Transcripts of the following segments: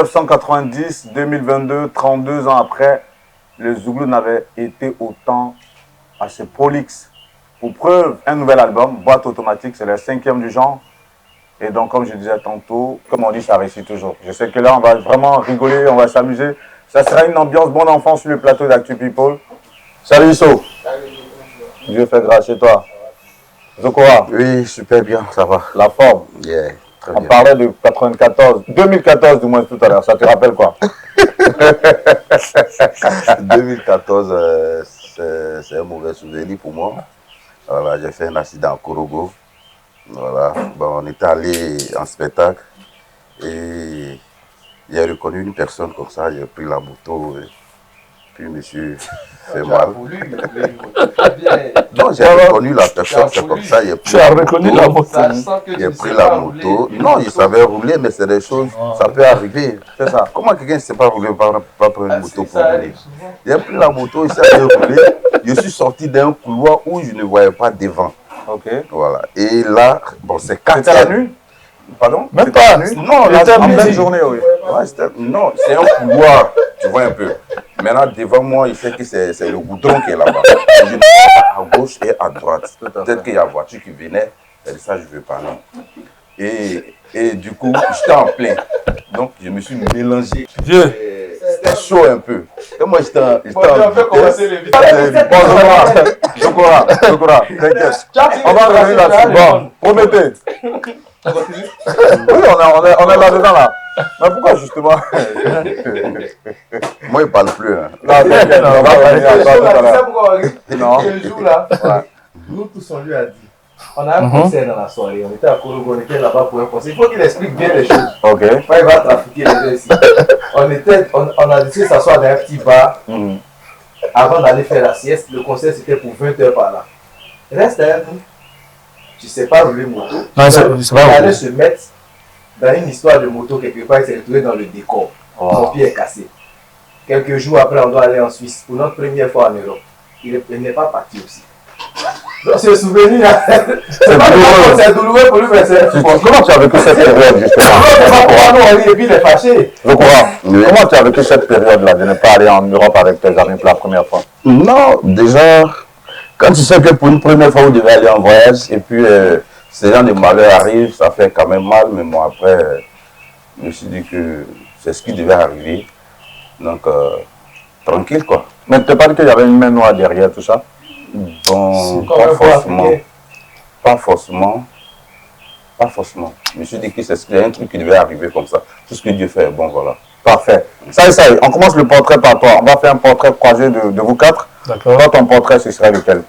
1990, 2022, 32 ans après, le Zouglou n'avait été autant assez prolixe. Pour preuve, un nouvel album, Boîte Automatique, c'est le 5e du genre. Et donc, comme je disais tantôt, comme on dit, ça réussit toujours. Je sais que là, on va vraiment rigoler, on va s'amuser. Ça sera une ambiance bon enfant sur le plateau d'Actu People. Salut Issou. Dieu fait grâce chez toi. Zokora. Oui, super bien, ça va. La forme. Yeah, très On bien. parlait de 2014 du moins tout à l'heure. Ça te rappelle quoi? 2014, c'est un mauvais souvenir pour moi. Voilà, j'ai fait un accident à Korogo. Voilà, bon, on était allé en spectacle et j'ai reconnu une personne comme ça, j'ai pris la moto et puis monsieur fait mal. Non, j'ai reconnu la personne, c'est comme ça, j'ai pris la moto. J'ai pris la moto. Non, il savait rouler, mais c'est des choses, ça peut arriver. C'est ça. Comment quelqu'un ne sait pas rouler, pas prendre une moto pour rouler? J'ai pris la moto, il savait rouler. Je suis sorti d'un couloir où je ne voyais pas devant. Ok. Voilà. Et là, bon, c'est 4 C'était la nuit? Pardon? Même pas la nuit? Non, c'était en pleine journée. journée, oui. Ouais, non, c'est un couloir, tu vois un peu. Maintenant, devant moi, il sait que c'est le goudron qui est là-bas. Je à gauche et à droite. Peut-être qu'il y a une voiture qui venait, c'est de ça que je veux parler. Et du coup, j'étais en plein. Donc, je me suis mélangé. C'était chaud un peu. Et moi, j'étais en Zokora, t'inquiète. On va revenir là-dessus. Bon, promettez. Oui, on est là-dedans là. Mais pourquoi justement? Moi, il ne parle plus. Hein. Non, t'inquiète, on va revenir à toi tout à l'heure. Non. Ce jour-là, nous tous, on lui a dit. On a un concert dans la soirée, on était à Korogo, on était là-bas pour un concert. Il faut qu'il explique bien les choses. Ok. Pas il va trafiquer les gens ici. On a décidé de s'asseoir dans un petit bar avant d'aller faire la sieste. Le concert c'était pour 20 h par là. Reste derrière nous. Tu sais pas rouler moto. Non, il allait se mettre dans une histoire de moto quelque part, il s'est retrouvé dans le décor. Son pied est cassé. Quelques jours après, on doit aller en Suisse pour notre première fois en Europe. Il n'est pas parti aussi. Donc ce souvenir, c'est douloureux pour lui, mais c'est... Comment tu as vécu cette période justement? Et puis il est fâché. Zokora, comment tu as vécu cette période-là de ne pas aller en Europe avec tes amis pour la première fois? Non, déjà, quand tu sais que pour une première fois, vous devez aller en voyage, et puis ces gens de malheur arrivent, ça fait quand même mal, mais bon, après, je me suis dit que c'est ce qui devait arriver. Donc, tranquille, quoi. Mais tu t'es pas dit qu'il y avait une main noire derrière tout ça? Bon, pas forcément. Pas forcément. Pas forcément. Je me suis dit que c'est un truc qui devait arriver comme ça. Tout ce que Dieu fait, bon, voilà. Parfait. Ça y est, on commence le portrait par toi. On va faire un portrait croisé de vous quatre. D'accord. Toi, ton portrait, ce serait lequel?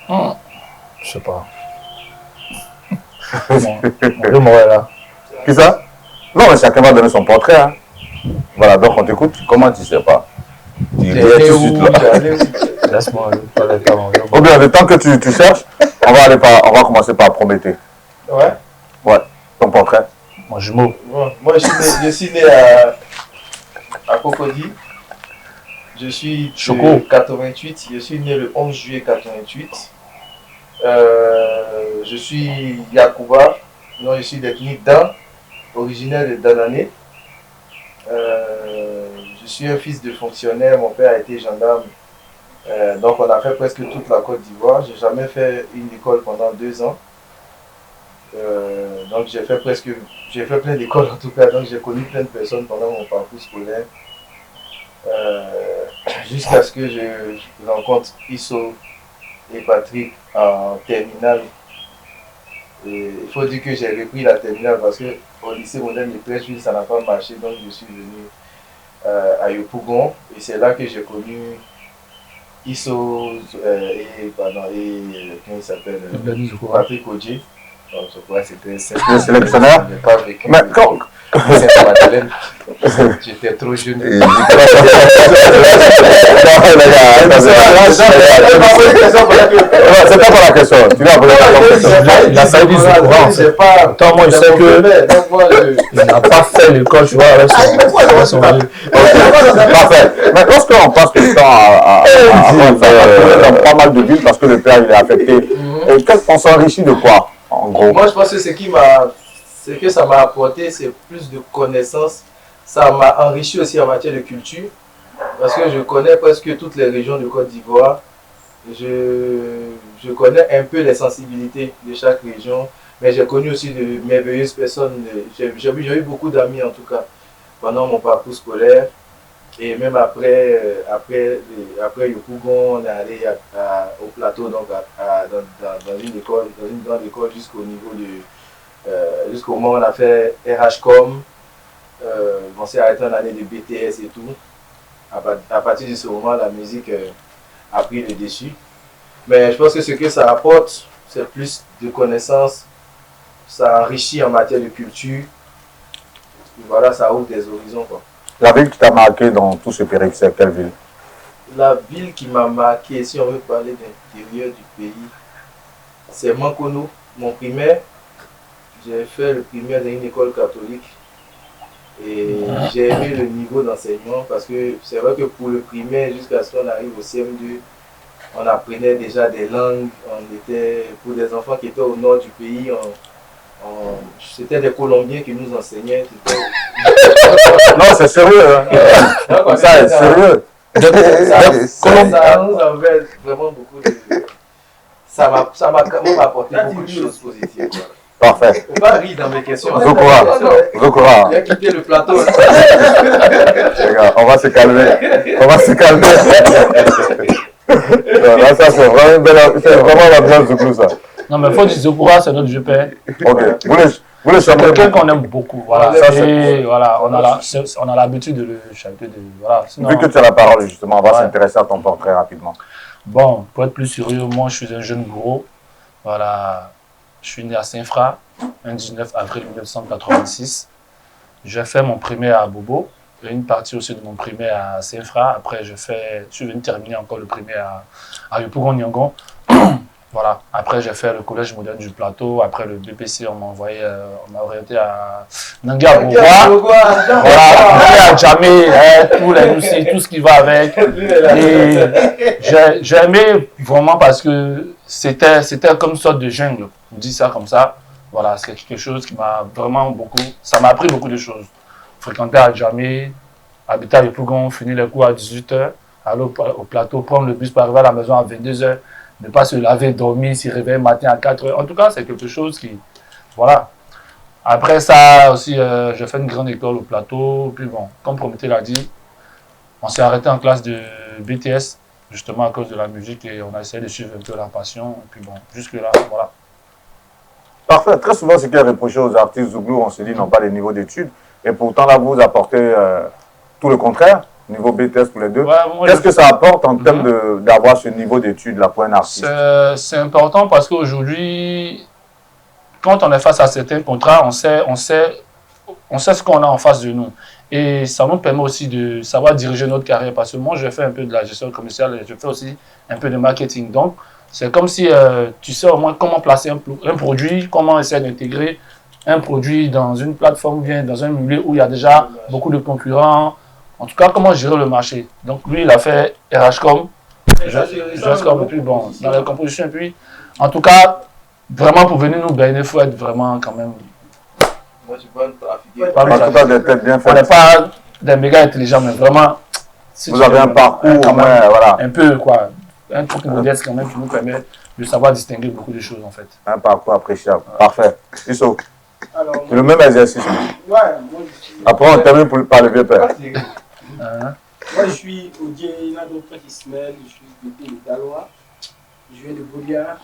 Je sais pas. Mon Montréal là. Qui ça? Non, mais chacun va donner son portrait. Hein. Voilà, donc on t'écoute. Comment tu sais pas? Tu viens T'es tout de où? suite là. Laisse-moi parler avec mon Ou bien, le temps que tu cherches, on va commencer par Prométhée. Ouais. Ouais, ton portrait. Mon jumeau. Bon, moi, je suis né à Cocody. Je suis Choco. 88. Je suis né le 11 juillet 88. Je suis Yacouba. Non, je suis d'ethnie Dan, originaire de Danané. Je suis un fils de fonctionnaire. Mon père a été gendarme. Donc, on a fait presque toute la Côte d'Ivoire. J'ai jamais fait une école pendant 2 ans. Donc j'ai fait plein d'écoles en tout cas, donc j'ai connu plein de personnes pendant mon parcours scolaire jusqu'à ce que je rencontre Issou et Patrick en terminale. Et il faut dire que j'ai repris la terminale parce que au lycée moderne de Prêcheville ça n'a pas marché, donc je suis venu à Yopougon et c'est là que j'ai connu Issou et comment il s'appelle Patrick Odji. Donc, je crois que c'était Le sélectionneur. Je n'ai pas vécu. Mais quand... J'étais trop jeune. C'est pas pour la question. Tu vas poser la question. Il a failli se courant. Attends, moi je sais que il n'a pas fait l'école, tu vois, avec son Parfait. Mais lorsqu'on passe le temps à dans pas mal de villes parce que le père il est affecté, on s'enrichit de quoi en gros? Moi je pense que ce qui m'a Ce que ça m'a apporté, c'est plus de connaissances. Ça m'a enrichi aussi en matière de culture. Parce que je connais presque toutes les régions de Côte d'Ivoire. Je connais un peu les sensibilités de chaque région. Mais j'ai connu aussi de merveilleuses personnes. J'ai eu beaucoup d'amis en tout cas pendant mon parcours scolaire. Et même après Yopougon, on est allé au plateau, donc dans une école, dans une grande école jusqu'au niveau jusqu'au moment où on a fait RHCOM. On s'est arrêté en année de BTS et tout. À partir de ce moment, la musique a pris le dessus. Mais je pense que ce que ça apporte, c'est plus de connaissances. Ça enrichit en matière de culture. Et voilà, ça ouvre des horizons, quoi. La ville qui t'a marqué dans tout ce périple, c'est quelle ville? La ville qui m'a marqué, si on veut parler d'intérieur du pays, c'est Mankono, mon primaire. J'ai fait le primaire dans une école catholique. Et j'ai aimé le niveau d'enseignement parce que c'est vrai que pour le primaire, jusqu'à ce qu'on arrive au CM2, on apprenait déjà des langues. On était, pour des enfants qui étaient au nord du pays, c'était des Colombiens qui nous enseignaient. Non, c'est sérieux. Hein. Ça, c'est sérieux. Ça nous avait vraiment beaucoup de... Ça m'a apporté beaucoup de choses positives. Voilà. Parfait. Il ne faut pas rire dans mes questions. Zokora. Il a quitté le plateau. Les gars, on va se calmer. On va se calmer. Là, ça, c'est vraiment l'ambiance du clou, ça. Non, mais il faut dire Zokora, c'est notre jeu père. Ok. Vous le C'est chanterez quelqu'un qu'on aime beaucoup. Voilà. Ça, Et voilà, on a l'habitude de le chanter. Voilà. Sinon, vu que tu as la parole, justement, on va s'intéresser à ton portrait rapidement. Bon, pour être plus sérieux, moi, je suis un jeune gros. Voilà. Je suis né à Saint-Fra, un 19 avril 1986. J'ai fait mon primaire à Bobo, et une partie aussi de mon primaire à Saint-Fra. Après, je suis venu terminer encore le primaire à Yopougon-Niangon. Voilà. Après, j'ai fait le collège moderne du plateau. Après le BPC, on m'a orienté à Nanga-Bourgois. Voilà, à Djamé, tous les Moussi, tout ce qui va avec. Et j'ai aimé vraiment parce que c'était comme une sorte de jungle. On dit ça comme ça. Voilà, c'est quelque chose qui m'a vraiment beaucoup. Ça m'a appris beaucoup de choses. Fréquenter à Djamé, habiter à Yopougon, finir les cours à 18h, aller au plateau, prendre le bus pour arriver à la maison à 22h. Ne pas se laver, dormir, s'y réveiller le matin à 4h. En tout cas, c'est quelque chose qui... Voilà. Après ça aussi, j'ai fait une grande école au plateau. Puis bon, comme Prométhée l'a dit, on s'est arrêté en classe de BTS, justement à cause de la musique, et on a essayé de suivre un peu la passion. Et puis bon, jusque-là, voilà. Parfait. Très souvent, ce qui est reproché aux artistes Zouglou, on se dit, n'ont pas les niveaux d'études. Et pourtant, là, vous apportez tout le contraire. Niveau BTS pour les deux. Ouais, qu'est-ce que ça apporte en termes d'avoir ce niveau d'études là pour un artiste? C'est important parce qu'aujourd'hui, quand on est face à certains contrats, on sait ce qu'on a en face de nous. Et ça nous permet aussi de savoir diriger notre carrière. Parce que moi, je fais un peu de la gestion commerciale et je fais aussi un peu de marketing. Donc, c'est comme si tu sais au moins comment placer un produit, comment essayer d'intégrer un produit dans une plateforme ou bien dans un milieu où il y a déjà beaucoup de concurrents. En tout cas, comment gérer le marché. Donc, lui, il a fait RHCOM, et puis bon, dans la composition. Et puis, en tout cas, vraiment, pour venir nous baigner, il faut être vraiment quand même... Moi, je peux trafiquer. En tout cas, des têtes bien faites. On n'est pas des méga intelligents, mais vraiment... Si vous avez un parcours, quand même, voilà. Un peu, quoi. Un truc modeste quand même qui nous permet de savoir distinguer beaucoup de choses, en fait. Un parcours appréciable. Parfait. Isso. C'est le même exercice. Ouais, après, on termine par le vieux père. Moi, je suis Odien Nado Ismaël, je suis de Daloa. Je viens de Bolia,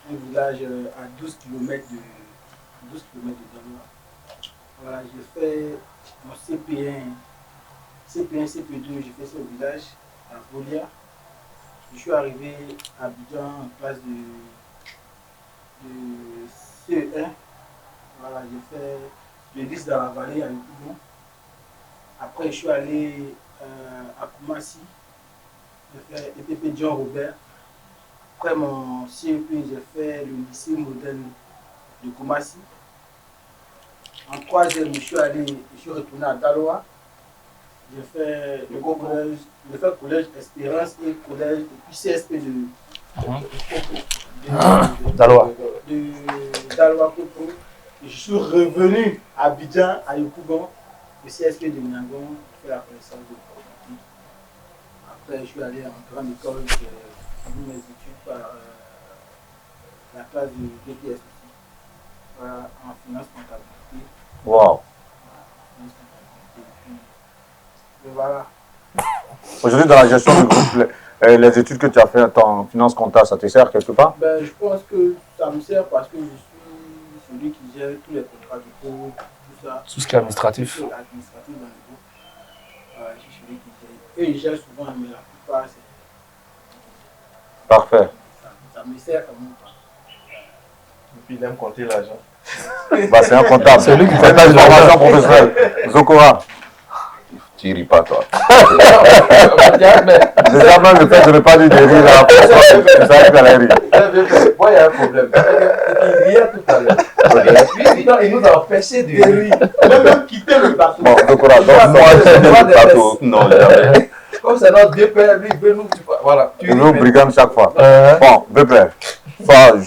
un village à 12 km de Daloa. Voilà, j'ai fait mon CP1, CP2, j'ai fait ça au village, à Bolia. Je suis arrivé à Abidjan en classe de CE1. Voilà, j'ai fait le 10 dans la vallée à Yopougon. Après, je suis allé à Koumassi. J'ai fait ETP John Robert. Après mon CEP, j'ai fait le lycée moderne de Koumassi. En troisième, je suis retourné à Daloa. J'ai fait le collège Espérance et collège et puis CSP de Daloa Coco. Je suis revenu à Abidjan, à Yopougon, au CSP de Minangon, pour faire la connaissance de l'informatique. Après, je suis allé en grande école, j'ai fini mes études par la classe du DPS aussi, voilà, en finance comptabilité. Wow. Et voilà. Aujourd'hui, dans la gestion du groupe, les études que tu as faites en finance comptable, ça te sert quelque part? Ben, je pense que ça me sert parce que je suis celui qui gère tous les contrats du groupe, tout ça. Tout ce qui est administratif. Tout l'administratif dans le groupe. Je suis celui qui gère. Eux, ils gèrent souvent, mais la plupart, c'est. Parfait. Ça me sert quand même pas. Et puis il aime compter l'argent. Bah, c'est un comptable. C'est lui qui fait ta formation professionnelle. Zokora. Tu ris pas, toi. Déjà, même le fait de ne pas dire de rire là, c'est ça qu'il allait rire. Moi, il y a un problème. Il riait tout à l'heure. Lui, il nous a empêché de rire. Il a même quitté le bateau. Bon, Zokora, donc moi, C'est Moi, des bateaux. Non, jamais. Comme c'est notre deux pères, lui, il veut nous. Voilà. je vous brigade chaque fois. Bon, Bébé,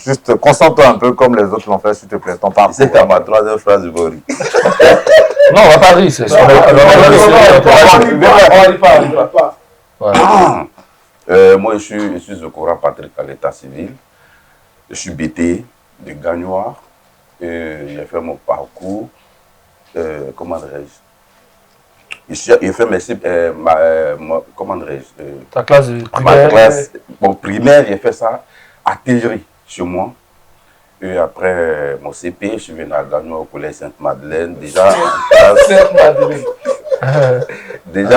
juste concentre-toi un peu comme les autres l'ont fait, s'il te plaît. Ton parcours. C'est qu'à ma troisième phrase, je vais rire. Non, on va pas rire, c'est sûr. On va pas. Moi, je suis Zokora Patrick à l'état civil. Je suis BT de Gagnoire. J'ai fait mon parcours. Comment dirais-je? J'ai fait comment dirais-je? Ta classe de Ma primaire. classe, bon, primaire, j'ai fait ça à Tégéry, chez moi. Et après mon CP, je suis venu à Gagnoire au collège Sainte-Madeleine. Déjà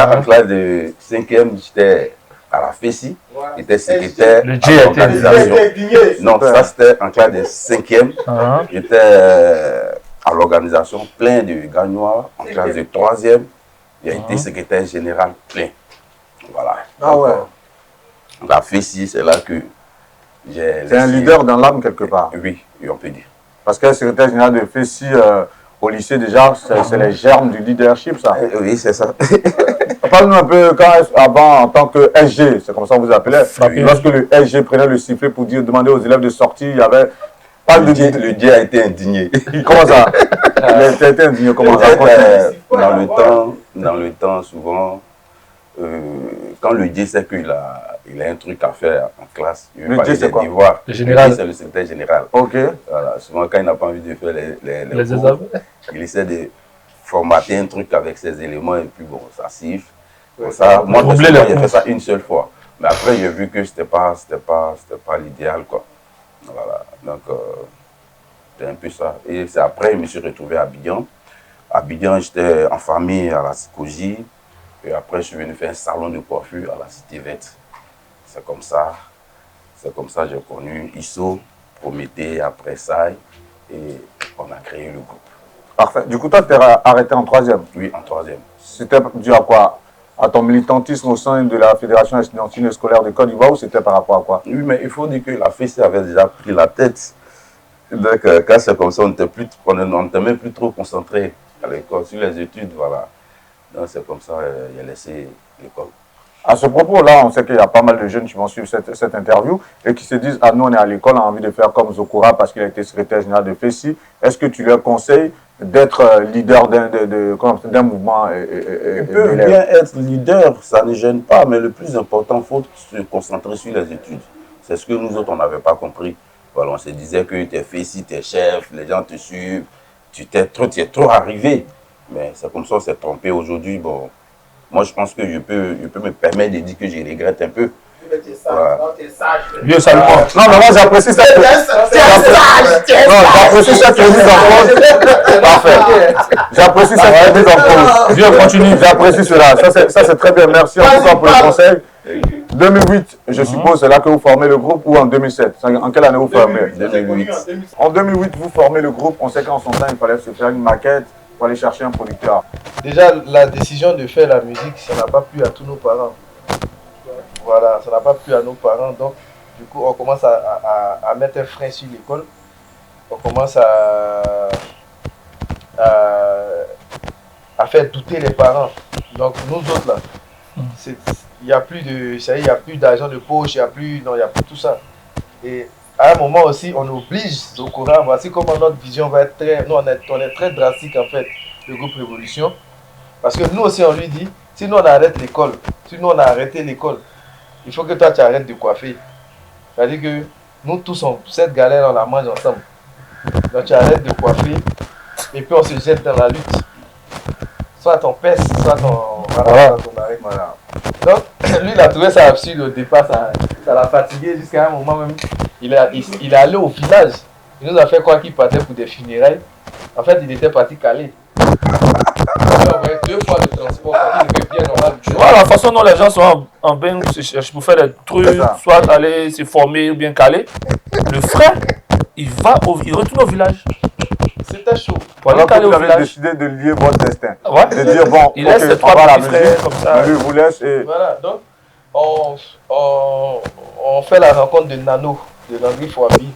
en classe de 5e, j'étais à la FESI. J'étais secrétaire Le à J a été l'organisation. Non, ça c'était en classe de 5e. J'étais à l'organisation plein de Gagnoire. En classe de 3e, j'ai été secrétaire général plein. Voilà. Ah ouais. La FESI, c'est là que j'ai... C'est un leader dans l'âme quelque part. Oui, on peut dire. Parce que le secrétaire général de FESI au lycée, déjà, c'est les germes du leadership, ça. Oui, c'est ça. Parle-nous un peu, avant, en tant que SG, c'est comme ça que vous appelez, lorsque le SG prenait le sifflet pour demander aux élèves de sortir, il y avait pas de... Le Dieu a été indigné. Comment ça? Il a été indigné, comment ça? Dans le temps, souvent, quand le Dieu sait qu'il a un truc à faire en classe, il veut parler des devoirs. Le général. C'est le secrétaire général. Ok. Voilà. Souvent, quand il n'a pas envie de faire les cours, examens, il essaie de formater un truc avec ses éléments et puis bon, ça siffle. Bon, ça, moi, personnellement, j'ai fait ça une seule fois. Mais après, j'ai vu que c'était pas l'idéal, quoi. Voilà. Donc, c'était un peu ça. Et c'est après, je me suis retrouvé à Abidjan. À Abidjan, j'étais en famille à la Sikoji. Et après, je suis venu faire un salon de coiffure à la Cité Verte. C'est comme ça que j'ai connu ISO, Prométhée, après ça. Et on a créé le groupe. Parfait. Du coup, toi, tu es arrêté en 3e. Oui, en 3e. C'était dû à quoi? À ton militantisme au sein de la Fédération estudiantine scolaire de Côte d'Ivoire ou c'était par rapport à quoi? Oui, mais il faut dire que la FESI avait déjà pris la tête. Donc, quand c'est comme ça, on n'était même plus trop concentré à l'école, sur les études, voilà. Donc, c'est comme ça, j'ai laissé l'école. À ce propos-là, on sait qu'il y a pas mal de jeunes qui vont suivre cette interview et qui se disent « Ah, nous, on est à l'école, on a envie de faire comme Zokora parce qu'il a été secrétaire général de FESI. » Est-ce que tu leur conseilles d'être leader d'un mouvement Il peut bien être leader, ça ne gêne pas, mais le plus important, il faut se concentrer sur les études. C'est ce que nous autres, on n'avait pas compris. Voilà, on se disait que tu es FESI, tu es chef, les gens te suivent, tu es trop arrivé. Mais c'est comme ça, on s'est trompé aujourd'hui. Bon, moi, je pense que je peux me permettre de dire que je regrette un peu. Vieux salement. Non, mais moi, j'apprécie ça. J'apprécie ça qui est mis en cause. Parfait. J'apprécie ça qui est mis en cause. Vieux, continue. J'apprécie cela. Ça, c'est très bien. Merci en tout cas pour le conseil. 2008, je suppose, c'est là que vous formez le groupe ou en 2007? En quelle année vous formez? 2008. En 2008, vous formez le groupe. On sait qu'en son temps, il fallait se faire une maquette pour aller chercher un producteur. Déjà, la décision de faire la musique, ça n'a pas plu à tous nos parents. Voilà, ça n'a pas plu à nos parents. Donc, du coup, on commence à mettre un frein sur l'école. On commence à faire douter les parents. Donc, nous autres, là, il n'y a plus d'argent de poche, il n'y a plus tout ça. Et à un moment aussi, on oblige Zokora. Voici comment notre vision va être très... Nous, on est très drastique, en fait, le groupe Révolution. Parce que nous aussi, on lui dit, si nous, on arrête l'école, si nous, on a arrêté l'école, il faut que toi, tu arrêtes de coiffer. C'est-à-dire que nous tous, cette galère, on la mange ensemble. Donc, tu arrêtes de coiffer et puis on se jette dans la lutte. Soit on pèse, soit on arrête. Voilà. Donc, lui, il a trouvé ça absurde au départ, ça l'a fatigué jusqu'à un moment même. Il est allé au village. Il nous a fait croire qu'il partait pour des funérailles. En fait, il était parti caler. Il a envoyé 2 fois de transport. Il devait bien normal. Voilà la façon dont les gens sont en bain pour faire des trucs, soit aller se former ou bien caler. Le frère, il retourne au village. C'était chaud. Pour aller caler au village. Vous avez décidé de lier votre destin. Ouais. De dire, bon, il laisse ses 3 petits frères comme ça. Lui vous laisse et... Voilà, donc on fait la rencontre de Nano, de Landry Fouabi,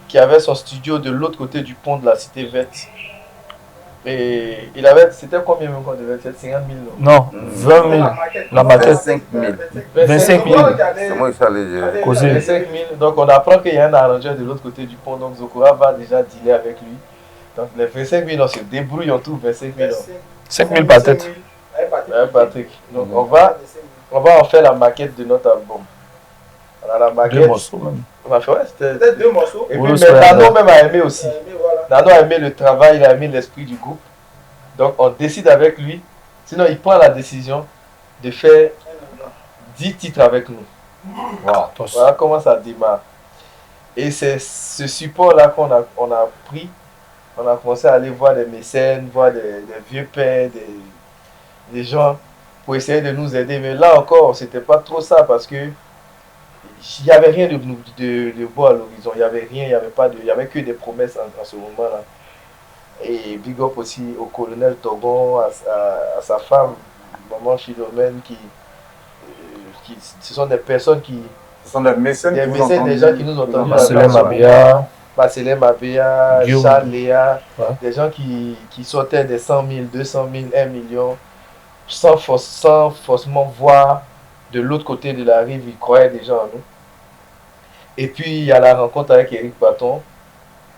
qui avait son studio de l'autre côté du pont de la Cité Verte. Et c'était combien même qu'on devait faire? 50 000 non, 20 000. La maquette. 25 000. 25 000. C'est moi qui fallait causer. 25 000. Donc on apprend qu'il y a un arrangeur de l'autre côté du pont. Donc Zokora va déjà dealer avec lui. Donc les 25 000, on se débrouille en tout. 25 000. 5 000 par tête. Patrick. Donc on va en faire la maquette de notre album. Alors, la maquette, 2 morceaux même. On a fait, c'était peut-être 2 morceaux. Et puis, mais Nano même a aimé aussi. Nano a aimé le travail, il a aimé l'esprit du groupe. Donc on décide avec lui. Sinon, il prend la décision de faire 10 titres avec nous. Voilà comment ça démarre. Et c'est ce support-là qu'on a pris. On a commencé à aller voir des mécènes, voir des vieux pères, des gens pour essayer de nous aider. Mais là encore, c'était pas trop ça parce que il n'y avait rien de beau à l'horizon. Il n'y avait rien, il y avait que des promesses en ce moment-là. Et big up aussi au colonel Togon, à sa femme, maman Philomène, ce sont des personnes qui... Ce sont des mécènes, des gens qui nous ont entendu. Marcelin Mabéa, Charles Léa, des gens qui sortaient des 100 000, 200 000, 1 million, sans forcément voir de l'autre côté de la rive, ils croyaient déjà en nous. Et puis il y a la rencontre avec Eric Baton,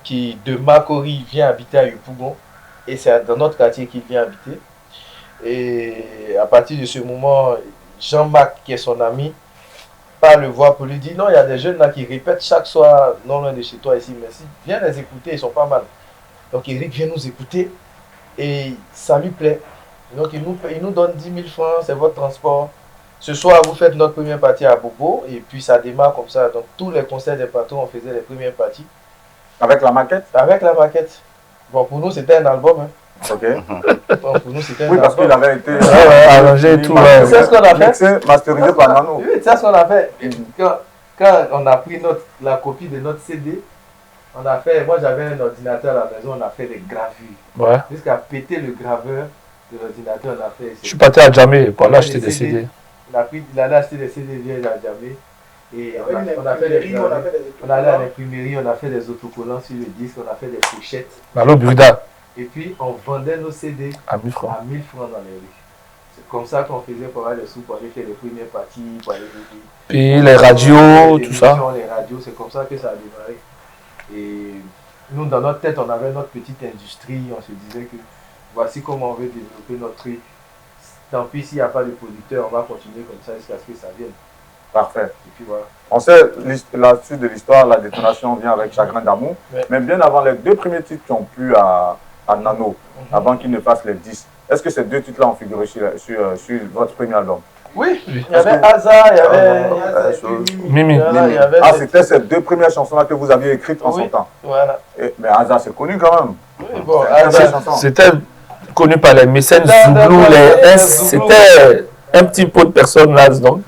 qui de Makori vient habiter à Yopougon, et c'est dans notre quartier qu'il vient habiter. Et à partir de ce moment, Jean-Marc, qui est son ami, part le voir pour lui dire non, il y a des jeunes là qui répètent chaque soir, non loin de chez toi ici, mais si, viens les écouter, ils sont pas mal. Donc Eric vient nous écouter, et ça lui plaît. Donc il nous donne 10 000 francs, c'est votre transport. Ce soir, vous faites notre première partie à Bobo, et puis ça démarre comme ça. Donc tous les concerts des patrons, on faisait les premières parties. Avec la maquette? Avec la maquette. Bon, pour nous, c'était un album. Hein. Ok. Bon, pour nous, c'était un album. Oui, parce qu'il avait été arrangé et tout. Tu sais ce qu'on a fait? C'est masterisé par Nano. Oui, tu sais ce qu'on a fait? Quand on a pris la copie de notre CD, on a fait, moi j'avais un ordinateur à la maison, on a fait des gravures. Ouais. Jusqu'à péter le graveur de l'ordinateur, on a fait. Je suis parti à Djamé pour aller acheter des CD. Il a acheté des CD vierges à Djamé. Et on a fait des gravures. On allait à l'imprimerie, on a fait des autocollants sur le disque, on a fait des pochettes. Allô, Burda. Et puis on vendait nos CD à 1000 francs. À 1000 francs dans les rues. C'est comme ça qu'on faisait pour avoir des sous pour aller faire les premières parties, pour aller puis les radios, tout ça. Les radios, c'est comme ça que ça a démarré. Et nous, dans notre tête, on avait notre petite industrie. On se disait que voici comment on veut développer notre truc. Tant pis s'il n'y a pas de producteur, on va continuer comme ça jusqu'à ce que ça vienne. Parfait. Et puis voilà. On sait la suite de l'histoire, la détonation vient avec Chagrin d'amour. Ouais. Mais bien avant les 2 premiers titres qui ont plu à Nano, avant qu'il ne fasse les 10, est-ce que ces 2 titres-là ont figuré sur votre premier album? Oui, il y avait Aza, il y avait Mimi. Ah, c'était ces 2 premières chansons-là que vous aviez écrites en son temps. Voilà. Mais Aza, c'est connu quand même. Oui, bon, c'était connu par les mécènes Zouglou, les S. C'était un petit pot de personnes là, donc.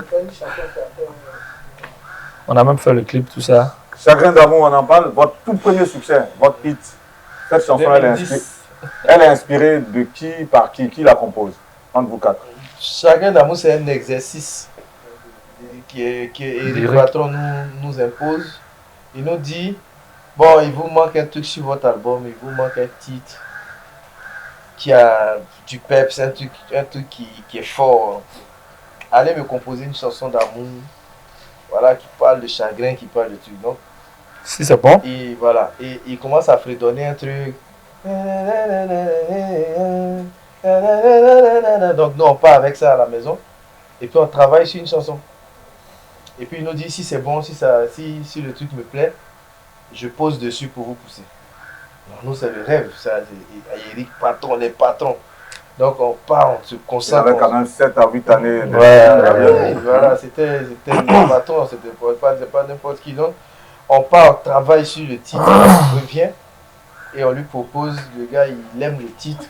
On a même fait le clip, tout ça. Chagrin d'amour, on en parle. Votre tout premier succès, votre hit, cette chanson, elle est inspirée de qui, par qui la compose, entre vous 4? Chagrin d'amour, c'est un exercice que Eric Patron nous impose. Il nous dit, bon, il vous manque un truc sur votre album, il vous manque un titre qui a du peps, un truc qui est fort. Allez me composer une chanson d'amour. Voilà, qui parle de chagrin, qui parle de trucs. Donc, Si c'est bon. Et voilà, et il commence à fredonner un truc. Donc nous on part avec ça à la maison et puis on travaille sur une chanson. Et puis il nous dit si c'est bon, si le truc me plaît, je pose dessus pour vous pousser. Alors nous c'est le rêve, ça. Eric patron, les patrons. Donc on part, on se Il concentre. avait quand même 7 à 8 années. Voilà, c'était le patron, c'était pas n'importe qui. Donc on part, on travaille sur le titre, on revient et on lui propose, le gars il aime le titre.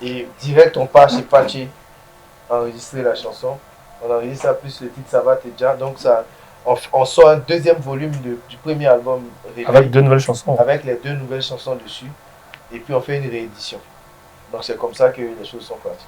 Et direct on part chez Pachi enregistrer la chanson. On enregistre ça plus le titre ça va déjà. Donc ça, on sort un deuxième volume du premier album Réveil, Avec 2 nouvelles chansons. avec les 2 nouvelles chansons dessus. Et puis on fait une réédition. Donc c'est comme ça que les choses sont parties.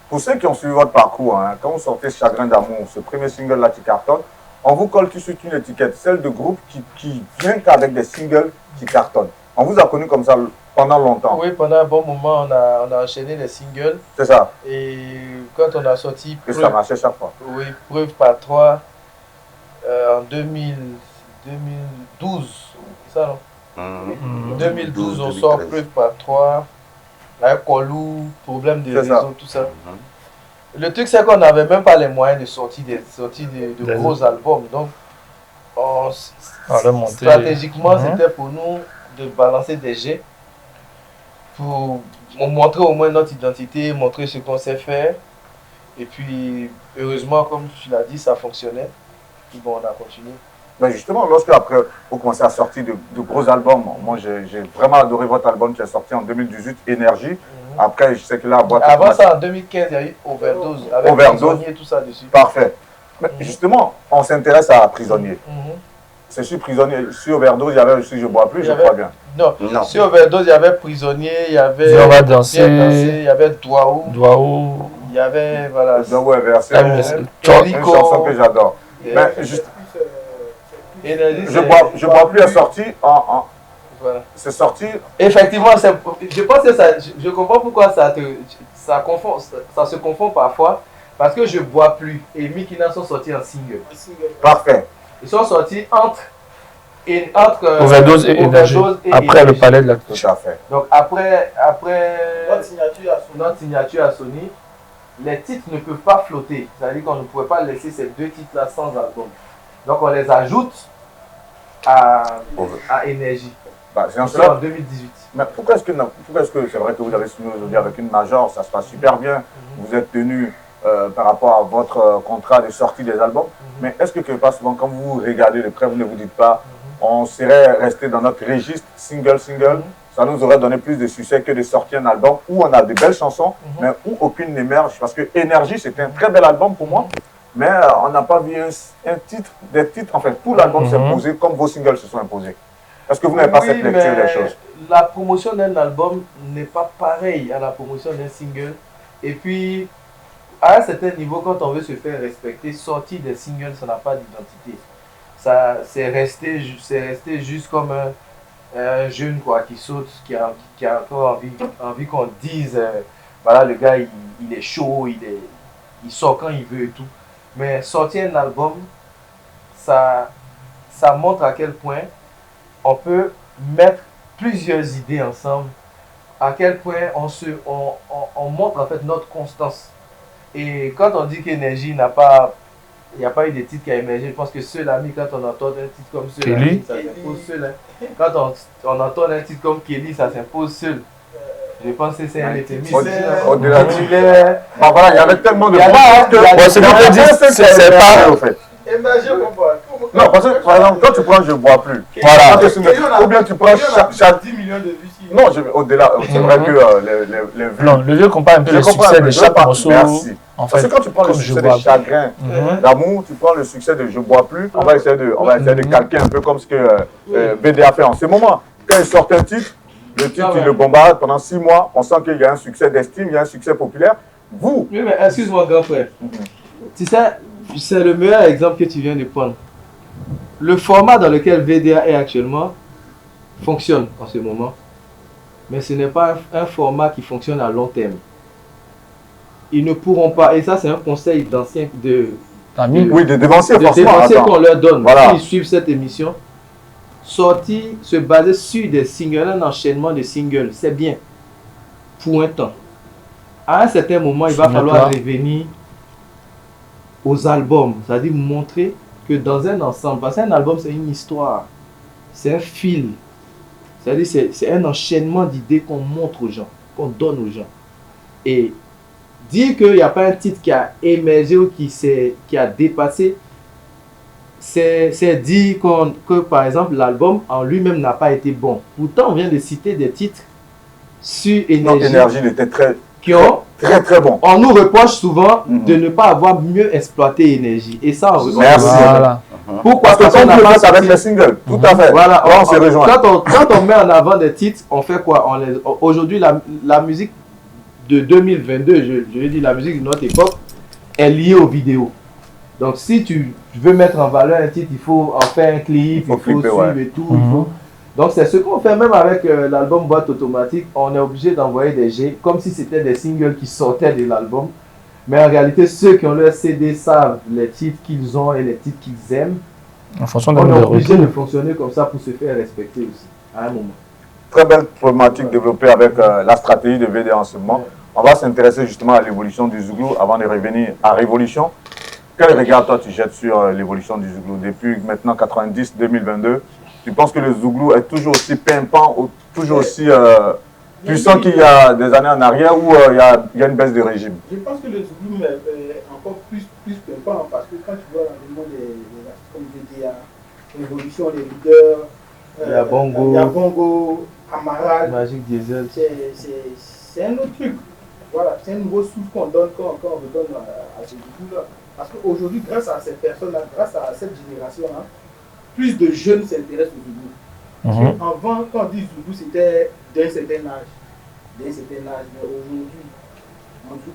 Pour ceux qui ont suivi votre parcours, hein, quand vous sortez Chagrin d'amour, ce premier single là qui cartonne, on vous colle tout de suite une étiquette, celle de groupe qui vient qu'avec des singles qui cartonnent. On vous a connu comme ça pendant longtemps. Oui, pendant un bon moment, on a enchaîné les singles. C'est ça. Et quand on a sorti Et ça marchait chaque fois. oui, Preuve par 3 en 2012, c'est ça non? 2012, on sort Preuve par 3, avec Kolou, problème de réseau, tout ça. Le truc, c'est qu'on n'avait même pas les moyens de sortir de gros albums. Donc, stratégiquement, c'était pour nous de balancer des jets pour montrer au moins notre identité, montrer ce qu'on sait faire. Et puis, heureusement, comme tu l'as dit, ça fonctionnait. Et bon, on a continué. Mais justement, lorsque après vous commencez à sortir de gros albums, moi j'ai vraiment adoré votre album qui est sorti en 2018, Énergie. Après, je sais que là, avant ça, en 2015, il y a eu Overdose, avec Prisonnier et tout ça dessus. Parfait. Mais justement, on s'intéresse à Prisonnier. C'est sur Prisonnier, sur Overdose, il y avait aussi Je bois plus, je crois bien. Non, sur Overdose, il y avait Prisonnier, il y avait On va danser, il y avait Douaou, il y avait, voilà, Douaou est versé, une Rico. chanson que j'adore. Mais juste, je bois plus est sorti voilà. C'est sorti. Effectivement, je pense que je comprends pourquoi ça se confond parfois. Parce que Je bois plus et Mikina sont sortis en single. Parfait. Ils sont sortis entre Overdose et Énergie. Après le palais de la Tout à fait. Donc après notre signature à Sony, les titres ne peuvent pas flotter. C'est-à-dire qu'on ne pouvait pas laisser ces 2 titres-là sans album. Donc on les ajoute à Énergie. Bah, c'est en 2018. Mais pourquoi est-ce que c'est vrai que vous avez signé aujourd'hui avec une major, ça se passe super bien, vous êtes tenu par rapport à votre contrat de sortie des albums, mais est-ce que quelque part souvent quand vous regardez de près, vous ne vous dites pas, on serait resté dans notre registre single, ça nous aurait donné plus de succès que de sortir un album où on a de belles chansons, mais où aucune n'émerge, parce que Énergie c'était un très bel album pour moi, mais on n'a pas vu des titres, en fait, tout l'album s'est imposé comme vos singles se sont imposés. Est-ce que vous n'avez pas cette lecture des choses? La promotion d'un album n'est pas pareille à la promotion d'un single. Et puis, à un certain niveau, quand on veut se faire respecter, sortir des singles, ça n'a pas d'identité. C'est resté juste comme un jeune quoi, qui saute, qui a encore envie qu'on dise, voilà, le gars, il est chaud, il sort quand il veut et tout. Mais sortir un album, ça montre à quel point on peut mettre plusieurs idées ensemble, à quel point on montre en fait notre constance. Et quand on dit qu'Énergie il n'y a pas eu de titre qui a émergé, je pense que Seul Ami, quand on entend un titre comme Seul Ami, ça s'impose seul. Quand on entend un titre comme Kelly, ça s'impose seul. Je pense que c'est un été mis. Au-delà de voilà, il y avait tellement de c'est pas en fait. Non, parce que par exemple, quand tu prends Je bois plus, voilà. Ou bien tu prends chaque 10 millions de vues. Non, au-delà, c'est vrai que les vues. Non, le vieux compare un peu le succès de chaque morceau. Merci. En Parce fait, que quand tu prends le succès de Chagrin d'amour, tu prends le succès de Je bois plus, on va essayer de calquer un peu comme ce que BD a fait en ce moment. Quand il sort un titre, le titre il le bombarde pendant 6 mois, on sent qu'il y a un succès d'estime, il y a un succès populaire. Vous. Oui, mais excuse-moi, grand frère. Tu sais, c'est le meilleur exemple que tu viens de prendre. Le format dans lequel VDA est actuellement fonctionne en ce moment, mais ce n'est pas un format qui fonctionne à long terme. Ils ne pourront pas, et ça c'est un conseil d'anciens oui, de dévanciers, forcément. Qu'on leur donne. Voilà. Ils suivent cette émission. sortir, se baser sur des singles, un enchaînement de singles, c'est bien pour un temps. À un certain moment, il va falloir revenir aux albums, c'est-à-dire montrer que dans un ensemble, parce qu'un album c'est une histoire, c'est un fil, c'est-à-dire c'est un enchaînement d'idées qu'on montre aux gens, qu'on donne aux gens. Et dire qu'il n'y a pas un titre qui a émergé ou qui a dépassé, c'est dire que par exemple l'album en lui-même n'a pas été bon. Pourtant on vient de citer des titres sur Énergie. Énergie, il était très bon. On nous reproche souvent de ne pas avoir mieux exploité Énergie. Et ça, merci. Voilà. Pourquoi? Parce qu'on le fait avec les singles. Tout à fait. Voilà. On se rejoint. Quand on met en avant des titres, on fait quoi? Aujourd'hui, la musique de 2022, je dis la musique de notre époque, est liée aux vidéos. Donc si tu veux mettre en valeur un titre, il faut en faire un clip, il faut suivre et tout. Donc c'est ce qu'on fait même avec l'album Boîte Automatique. On est obligé d'envoyer des G comme si c'était des singles qui sortaient de l'album. Mais en réalité, ceux qui ont leur CD savent les titres qu'ils ont et les titres qu'ils aiment. En fonction on est obligé de fonctionner comme ça pour se faire respecter aussi, à un moment. Très belle problématique développée avec la stratégie de VD en ce moment. On va s'intéresser justement à l'évolution du Zouglou avant de revenir à Révolution. Quel regard toi tu jettes sur l'évolution du Zouglou depuis maintenant 90-2022? Tu penses que le Zouglou est toujours aussi pimpant ou toujours aussi puissant qu'il y a des années en arrière ou il y a une baisse de régime? Je pense que le Zouglou est encore plus pimpant parce que quand tu vois l'environnement des artistes comme VDA, Révolution, les leaders, il y a Bongo, Amaral, Magic Diesel, c'est un autre truc. Voilà, c'est un nouveau souffle qu'on donne quand on redonne à ce Zouglou-là. Parce qu'aujourd'hui, grâce à ces personnes-là, grâce à cette génération-là, plus de jeunes s'intéressent au Zouglou. Avant, quand on dit Zouglou, c'était d'un certain âge. Mais aujourd'hui,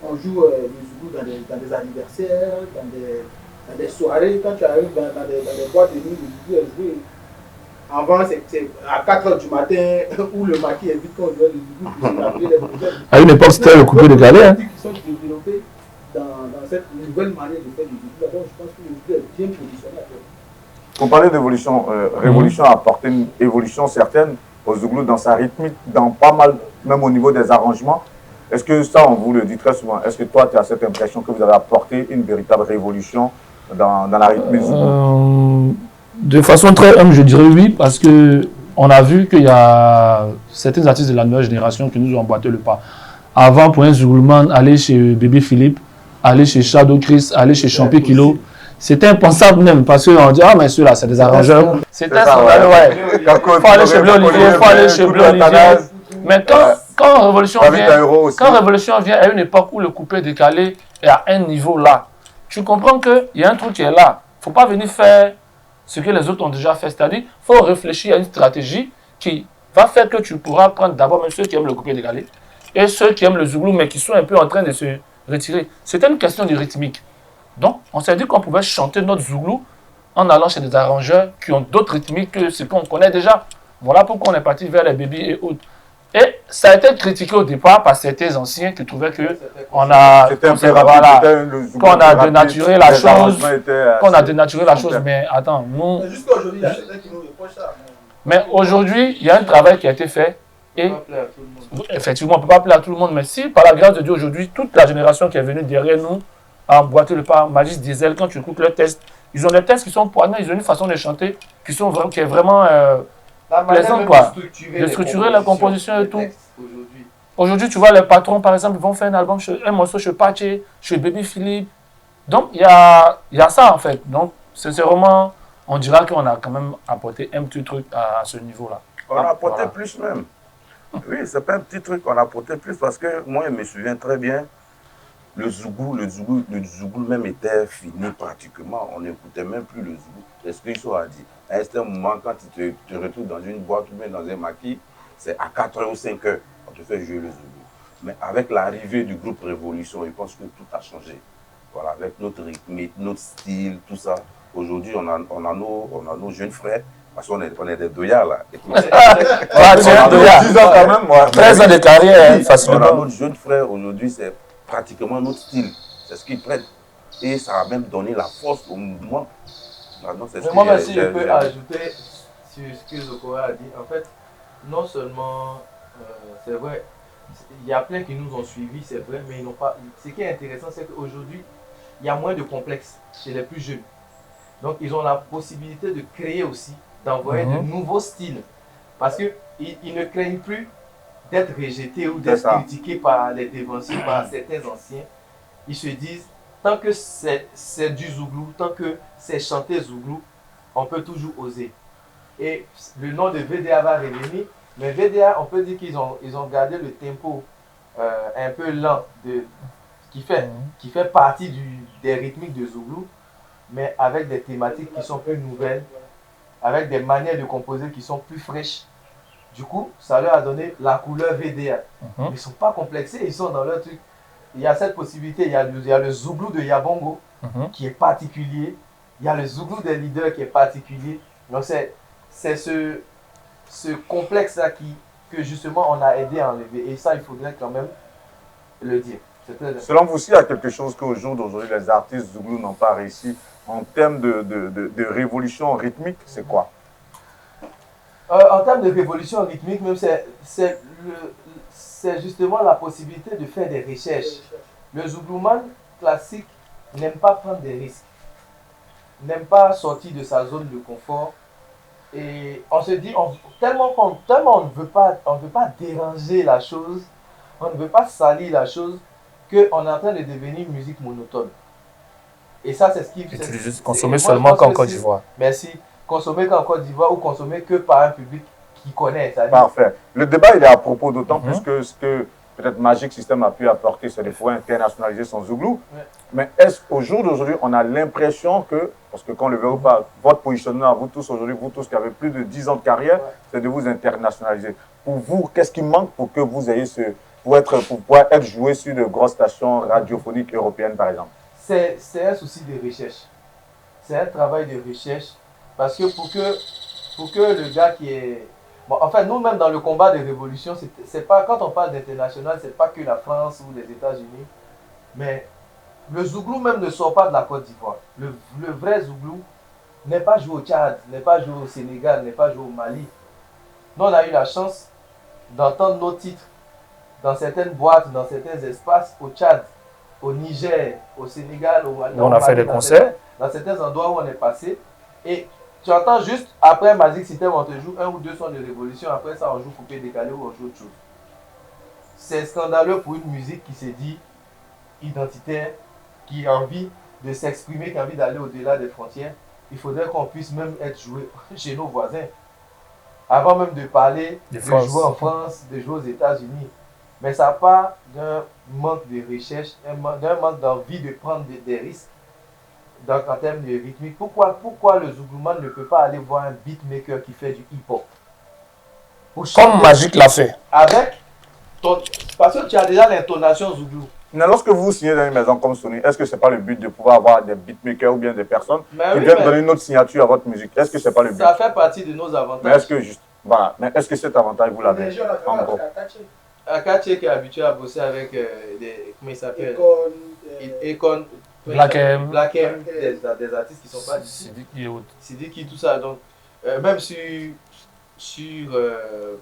on joue le Zouglou dans des anniversaires, dans des soirées. Quand tu arrives dans des boîtes de nuit, le Zouglou est joué. Avant, c'est à 4h du matin où le maquis est vite qu'on jouait le Zouglou. À une époque, c'était le coupé de galets. Qui sont développés dans cette nouvelle manière de faire du Zouglou. Donc, je pense que le Zouglou est bien positionné. On parlait d'évolution. Révolution a apporté une évolution certaine au Zouglou dans sa rythmique, dans pas mal, même au niveau des arrangements. Est-ce que ça, on vous le dit très souvent, est-ce que toi, tu as cette impression que vous avez apporté une véritable révolution dans la rythmique Zouglou? De façon très humble, je dirais oui, parce qu'on a vu qu'il y a certains artistes de la nouvelle génération qui nous ont emboîté le pas. Avant, pour un Zouglouman, aller chez Bébé Philippe, aller chez Shadow Chris, aller chez Champi Kilo, c'était impensable même, parce qu'on dit, ah mais ceux-là, c'est des arrangeurs. C'était ça, ouais. Il faut aller chez Bleu Olivier, il faut aller chez Bleu Olivier. Mais quand Révolution vient à une époque où le coupé décalé est à un niveau là, tu comprends qu'il y a un truc qui est là. Il ne faut pas venir faire ce que les autres ont déjà fait. C'est-à-dire qu'il faut réfléchir à une stratégie qui va faire que tu pourras prendre d'abord même ceux qui aiment le coupé décalé et ceux qui aiment le Zouglou mais qui sont un peu en train de se retirer. C'était une question de rythmique. Donc, on s'est dit qu'on pouvait chanter notre Zouglou en allant chez des arrangeurs qui ont d'autres rythmiques que ce qu'on connaît déjà. Voilà pourquoi on est parti vers les Baby et autres. Et ça a été critiqué au départ par certains anciens qui trouvaient qu'on a dénaturé la chose. Qu'on a dénaturé la chose, mais attends, nous. Jusqu'à aujourd'hui, il y a certains qui nous reprochent ça. Mais aujourd'hui, il y a un travail qui a été fait. Et effectivement, on ne peut pas plaire à tout le monde, mais si par la grâce de Dieu aujourd'hui, toute la génération qui est venue derrière nous a emboîté le pas, Magic Diesel, quand tu écoutes leurs tests, ils ont des tests qui sont poignants, ils ont une façon de chanter qui est vraiment plaisante, quoi. De structurer la composition et tout. Aujourd'hui, tu vois, les patrons, par exemple, ils vont faire un morceau chez Paché, chez Baby Philippe. Donc, il y a ça, en fait. Donc, sincèrement, on dira qu'on a quand même apporté un petit truc à ce niveau-là. On a apporté plus même. Oui, c'est pas un petit truc, on a apporté plus parce que moi, je me souviens très bien, le Zouglou même était fini pratiquement. On n'écoutait même plus le Zouglou. C'est ce qu'ils a dit. À un certain moment, quand tu te retrouves dans une boîte ou bien dans un maquis, c'est à 4h ou 5h, on te fait jouer le Zouglou. Mais avec l'arrivée du groupe Révolution, je pense que tout a changé. Voilà, avec notre rythme, notre style, tout ça. Aujourd'hui, on a nos jeunes frères. Parce qu'on est des douillards là. Tu es un douillard. 10 ans quand même, moi. 13 ans de carrière, facilement. On a notre jeune frère aujourd'hui, c'est pratiquement notre style. C'est ce qu'ils prennent. Et ça a même donné la force au mouvement. Moi, si je peux ajouter sur ce que Zokora a dit. En fait, non seulement, c'est vrai, il y a plein qui nous ont suivis, c'est vrai, mais ils n'ont pas. Ce qui est intéressant, c'est qu'aujourd'hui, il y a moins de complexes chez les plus jeunes. Donc, ils ont la possibilité de créer aussi, d'envoyer de nouveaux styles. Parce qu'ils ne craignent plus d'être rejetés ou d'être critiqués par les dévanciers, par certains anciens. Ils se disent, tant que c'est du Zouglou, tant que c'est chanté Zouglou, on peut toujours oser. Et le nom de VDA va revenir, mais VDA, on peut dire qu'ils ont gardé le tempo un peu lent qui fait partie des rythmiques de Zouglou, mais avec des thématiques qui sont plus nouvelles, avec des manières de composer qui sont plus fraîches. Du coup, ça leur a donné la couleur VDA. Ils ne sont pas complexés, ils sont dans leur truc. Il y a cette possibilité, il y a le Zouglou de Yabongo qui est particulier, il y a le Zouglou des leaders qui est particulier. Donc c'est ce complexe-là que justement on a aidé à enlever. Et ça, il faudrait quand même le dire. Selon vous aussi, il y a quelque chose qu'au jour d'aujourd'hui, les artistes Zouglou n'ont pas réussi en termes de révolution rythmique, c'est quoi? En termes de révolution rythmique, même c'est justement la possibilité de faire des recherches. Le Zouglouman classique n'aime pas prendre des risques, n'aime pas sortir de sa zone de confort. Et on se dit, tellement on ne veut pas déranger la chose, on ne veut pas salir la chose, qu'on est en train de devenir une musique monotone. Et ça, c'est ce qui... Consommer seulement qu'en Côte d'Ivoire. Merci. Consommer qu'en Côte d'Ivoire ou consommer que par un public qui connaît. Parfait. Le débat, il est à propos d'autant plus que ce que peut-être Magic System a pu apporter, c'est de pouvoir internationaliser son Zouglou. Mais est-ce qu'au jour d'aujourd'hui, on a l'impression que, parce que quand le veut ou pas, votre positionnement à vous tous aujourd'hui, vous tous qui avez plus de 10 ans de carrière, c'est de vous internationaliser. Pour vous, qu'est-ce qui manque pour que vous ayez pour pouvoir être joué sur de grosses stations radiophoniques européennes, par exemple? C'est un souci de recherche. C'est un travail de recherche. Parce que pour que le gars qui est... Bon, enfin, nous-mêmes, dans le combat de révolution, c'est pas, quand on parle d'international, c'est pas que la France ou les États-Unis. Mais le Zouglou même ne sort pas de la Côte d'Ivoire. Le vrai Zouglou n'est pas joué au Tchad, n'est pas joué au Sénégal, n'est pas joué au Mali. Nous, on a eu la chance d'entendre nos titres dans certaines boîtes, dans certains espaces, au Tchad, au Niger, au Sénégal, au Mali. On a fait des concerts. Dans certains endroits où on est passé. Et tu entends juste, après Magic System, on te joue un ou deux sons de révolution, après ça on joue coupé décalé ou on joue autre chose. C'est scandaleux pour une musique qui s'est dit identitaire, qui a envie de s'exprimer, qui a envie d'aller au-delà des frontières. Il faudrait qu'on puisse même être joué chez nos voisins. Avant même de parler de jouer en France, de jouer aux États-Unis. Mais ça part d'un manque de recherche, d'un manque d'envie de prendre des risques. Donc en termes de rythmique, pourquoi le Zouglouman ne peut pas aller voir un beatmaker qui fait du hip-hop? Comme Magic l'a fait. Parce que tu as déjà l'intonation Zouglou. Mais lorsque vous signez dans une maison comme Sony, est-ce que ce n'est pas le but de pouvoir avoir des beatmakers ou bien des personnes qui viennent donner une autre signature à votre musique? Est-ce que ce n'est pas le but? Ça fait partie de nos avantages. Mais est-ce que cet avantage, vous l'avez? En gros. Akache qui est habitué à bosser avec comment il s'appelle? Econ. Black M, des artistes qui sont pas d'ici. Sidiki, tout ça. Donc, même sur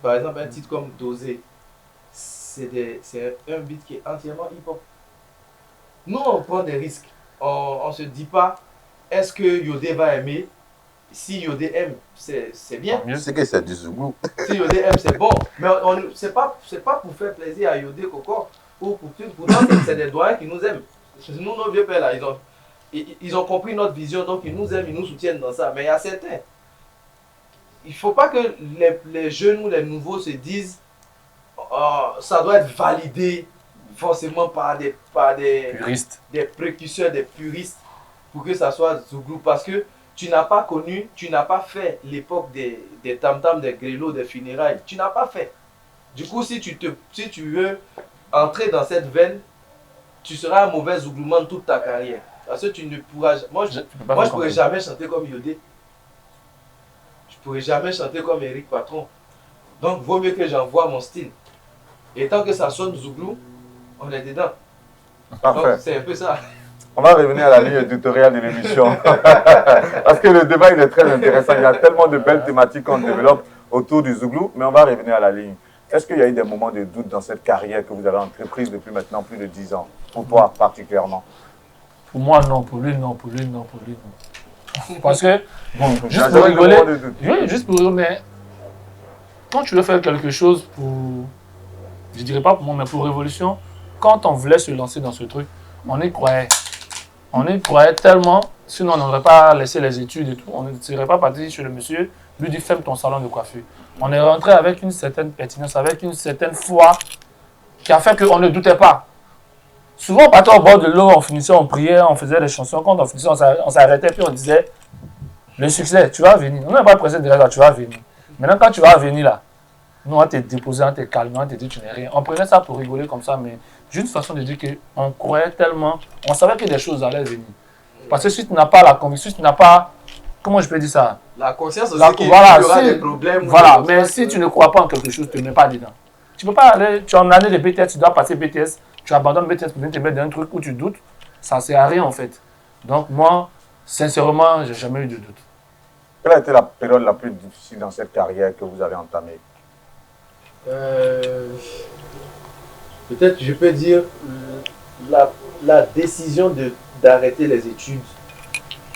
par exemple, un titre comme Dosé, c'est un beat qui est entièrement hip-hop. Nous, on prend des risques. On ne se dit pas, est-ce que Yodé va aimer? Si Yodé aime, c'est bien. Mieux, c'est que c'est du Zouglou. Si Yodé aime, c'est bon. Mais c'est pas pour faire plaisir à Yodé Coco. Pourtant, c'est des doyens qui nous aiment. Nous, nos vieux pères là, ils ont compris notre vision, donc ils nous aiment, ils nous soutiennent dans ça. Mais il y a certains. Il ne faut pas que les jeunes ou les nouveaux se disent ça doit être validé forcément par des puristes, des précurseurs, des puristes, pour que ça soit Zouglou. Parce que tu n'as pas connu, tu n'as pas fait l'époque des tam-tams, des grelots, des funérailles. Tu n'as pas fait. Du coup, si tu veux entrer dans cette veine, tu seras un mauvais Zouglouman toute ta carrière. Parce que tu ne pourras... Moi, je ne pourrais jamais chanter comme Yodé. Je ne pourrais jamais chanter comme Eric Patron. Donc, vaut mieux que j'envoie mon style. Et tant que ça sonne Zouglou, on est dedans. Parfait. C'est un peu ça. On va revenir à la ligne éditoriale de l'émission. Parce que le débat, il est très intéressant. Il y a tellement de belles thématiques qu'on développe autour du Zouglou, mais on va revenir à la ligne. Est-ce qu'il y a eu des moments de doute dans cette carrière que vous avez entreprise depuis maintenant plus de 10 ans, pour toi particulièrement? Pour moi, non. Pour lui, non. Pour lui, non. Pour lui, non. Parce que, bon, juste Il y pour a jamais eu de rigoler, moment de doute. oui, juste pour rigoler, mais quand tu veux faire quelque chose pour, je dirais pas pour moi, mais pour Révolution, quand on voulait se lancer dans ce truc, on y croyait. On y croyait tellement, sinon on n'aurait pas laissé les études et tout. On ne serait pas parti chez le monsieur, lui dit ferme ton salon de coiffure. On est rentré avec une certaine pertinence, avec une certaine foi qui a fait qu'on ne doutait pas. Souvent on partait au bord de l'eau, on finissait, on priait, on faisait des chansons. Quand on finissait, on s'arrêtait puis on disait le succès, tu vas venir. On n'a pas pressé de dire là, tu vas venir. Maintenant quand tu vas venir là, nous on t'est déposé, on t'est calmé, on t'est dit tu n'es rien. On prenait ça pour rigoler comme ça, mais juste une façon de dire qu'on croyait tellement, on savait que des choses allaient venir. Parce que si tu n'as pas la conviction, si tu n'as pas, comment je peux dire ça? La conscience aussi Voilà, qu'il y aura si- des problèmes. Voilà, mais si tu ne crois pas en quelque chose, tu ne mets pas dedans. Tu peux pas aller, tu es en année de BTS, tu dois passer BTS, tu abandonnes BTS pour venir te mettre dans un truc où tu doutes, ça ne sert à rien en fait. Donc moi, sincèrement, j'ai jamais eu de doute. Quelle a été la période la plus difficile dans cette carrière que vous avez entamée? Peut-être je peux dire la décision d'arrêter les études.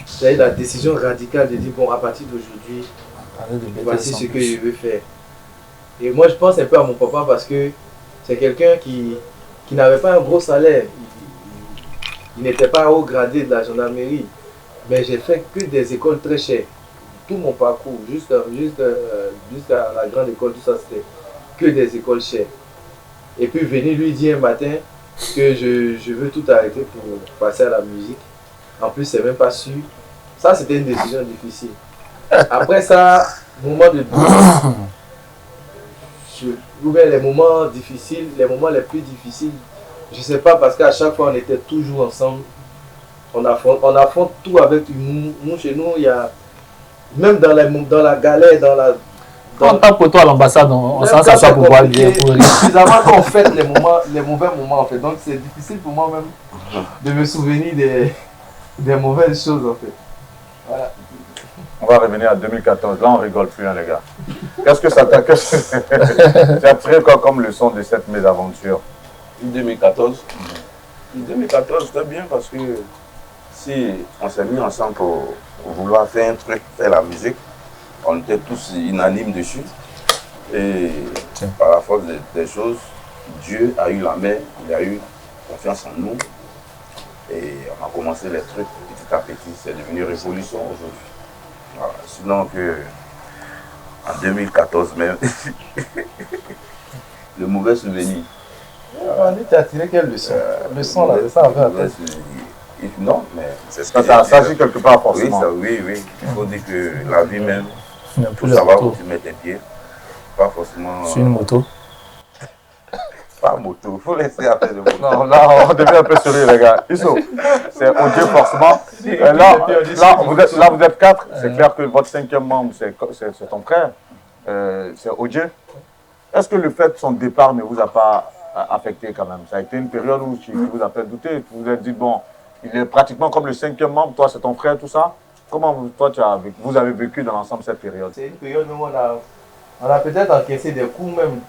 C'est la décision radicale de dire bon, à partir d'aujourd'hui, voici ce que je veux faire. Et moi je pense un peu à mon papa parce que c'est quelqu'un qui n'avait pas un gros salaire. Il n'était pas haut gradé de la gendarmerie. Mais j'ai fait que des écoles très chères. Tout mon parcours, jusqu'à la grande école, tout ça c'était que des écoles chères. Et puis venir lui dire un matin que je veux tout arrêter pour passer à la musique. En plus, c'est même pas sûr. Ça, c'était une décision difficile. Après ça, moment de ou bien les moments difficiles, les moments les plus difficiles, je sais pas parce qu'à chaque fois on était toujours ensemble. On affronte tout avec humour. Nous, chez nous, il y a même dans la galère, Quand on tape pour toi à l'ambassade, on s'en s'assoit pour boire bien, pour rire. Suffisamment qu'on fête les mauvais moments en fait. Donc c'est difficile pour moi même de me souvenir des mauvaises choses en fait. Voilà. On va revenir à 2014. Là, on rigole plus, hein, les gars. Qu'est-ce que ça t'a tiré quoi comme leçon de cette mésaventure? 2014. 2014, c'était bien parce que si on s'est mis ensemble pour vouloir faire un truc, faire la musique, on était tous unanimes dessus. Et par la force des choses, Dieu a eu la main, il a eu confiance en nous. Et on a commencé les trucs petit à petit, c'est devenu révolution aujourd'hui. Voilà. Sinon que en 2014 même, le mauvais souvenir. Tu as tiré quelle leçon? Leçon là, c'est ça en fait. Non, mais c'est ce Ça, que ça j'ai dit. s'agit quelque part forcément. Oui. Il faut dire que la vie même, Il n'y a faut plus de savoir où moto. tu mets tes pieds. Pas forcément. Sur une moto. Pas moto. Il faut laisser après le moto. Non, là, on devient un peu sérieux, les gars. Isso, c'est Odieu forcément. Là, vous êtes 4. C'est clair que votre 5e membre, c'est ton frère. C'est Odieu. Est-ce que le fait de son départ ne vous a pas affecté quand même? Ça a été une période où qui vous a fait douter. Vous vous êtes dit, bon, il est pratiquement comme le 5e membre. Toi, c'est ton frère, tout ça. Comment vous avez vécu dans l'ensemble cette période? C'est une période où on a peut-être encaissé des coups même.